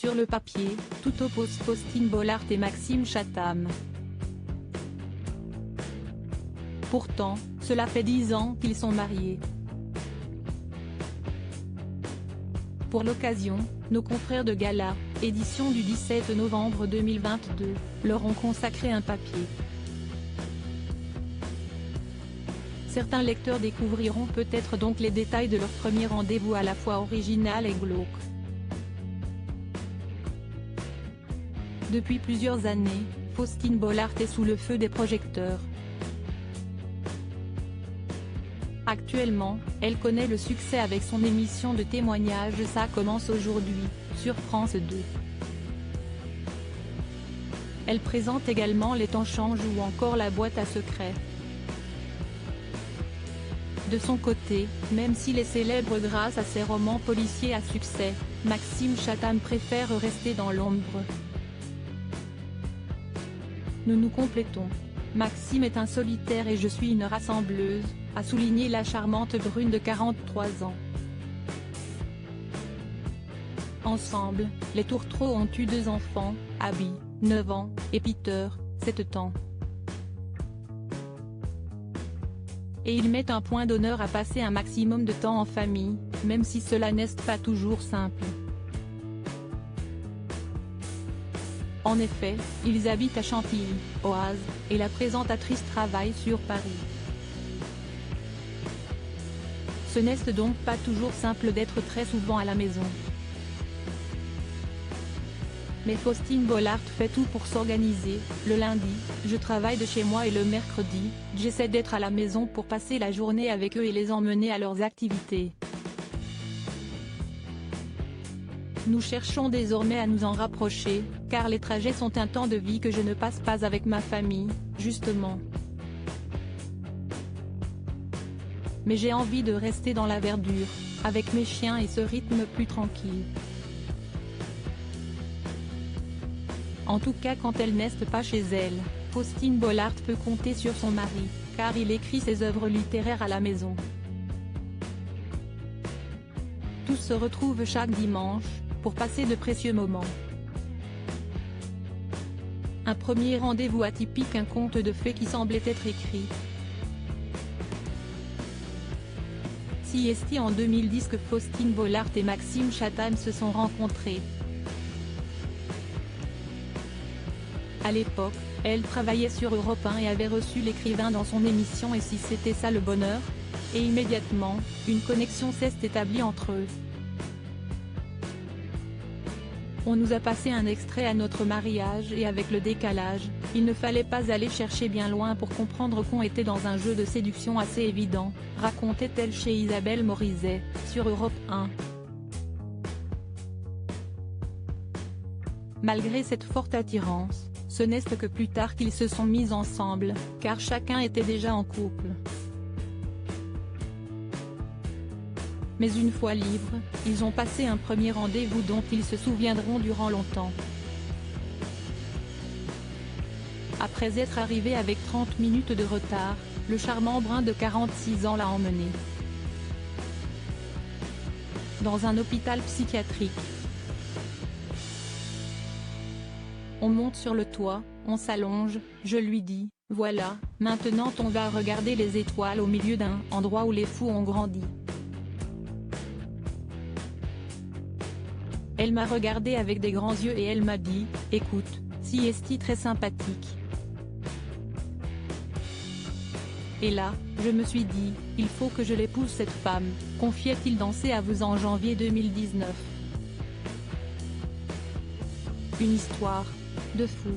Sur le papier, tout oppose Faustine Bollaert et Maxime Chatham. Pourtant, cela fait 10 ans qu'ils sont mariés. Pour l'occasion, nos confrères de Gala, édition du 17 novembre 2022, leur ont consacré un papier. Certains lecteurs découvriront peut-être donc les détails de leur premier rendez-vous à la fois original et glauque. Depuis plusieurs années, Faustine Bollaert est sous le feu des projecteurs. Actuellement, elle connaît le succès avec son émission de témoignages Ça commence aujourd'hui, sur France 2. Elle présente également Les temps changent ou encore La boîte à secrets. De son côté, même s'il est célèbre grâce à ses romans policiers à succès, Maxime Chatham préfère rester dans l'ombre. Nous nous complétons. Maxime est un solitaire et je suis une rassembleuse, a souligné la charmante brune de 43 ans. Ensemble, les Tourtereaux ont eu 2 enfants, Abby, 9 ans, et Peter, 7 ans. Et ils mettent un point d'honneur à passer un maximum de temps en famille, même si cela n'est pas toujours simple. En effet, ils habitent à Chantilly, Oise, et la présentatrice travaille sur Paris. Ce n'est donc pas toujours simple d'être très souvent à la maison. Mais Faustine Bollaert fait tout pour s'organiser. Le lundi, je travaille de chez moi et le mercredi, j'essaie d'être à la maison pour passer la journée avec eux et les emmener à leurs activités. Nous cherchons désormais à nous en rapprocher, car les trajets sont un temps de vie que je ne passe pas avec ma famille, justement. Mais j'ai envie de rester dans la verdure, avec mes chiens et ce rythme plus tranquille. En tout cas quand elle n'est pas chez elle, Faustine Bollaert peut compter sur son mari, car il écrit ses œuvres littéraires à la maison. Tous se retrouvent chaque dimanche, pour passer de précieux moments. Un premier rendez-vous atypique, un conte de fées qui semblait être écrit. Si est-il en 2010 que Faustine Bollaert et Maxime Chatham se sont rencontrés. À l'époque, elle travaillait sur Europe 1 et avait reçu l'écrivain dans son émission Et si c'était ça le bonheur ? Et immédiatement, une connexion s'est établie entre eux. On nous a passé un extrait à notre mariage et avec le décalage, il ne fallait pas aller chercher bien loin pour comprendre qu'on était dans un jeu de séduction assez évident, racontait-elle chez Isabelle Morizet, sur Europe 1. Malgré cette forte attirance, ce n'est que plus tard qu'ils se sont mis ensemble, car chacun était déjà en couple. Mais une fois libres, ils ont passé un premier rendez-vous dont ils se souviendront durant longtemps. Après être arrivé avec 30 minutes de retard, le charmant brun de 46 ans l'a emmené dans un hôpital psychiatrique. On monte sur le toit, on s'allonge, je lui dis, voilà, maintenant on va regarder les étoiles au milieu d'un endroit où les fous ont grandi. Elle m'a regardé avec des grands yeux et elle m'a dit, écoute, si est-il très sympathique. Et là, je me suis dit, il faut que je l'épouse cette femme, confiait-il dans Ses Aveux en janvier 2019. Une histoire de fou.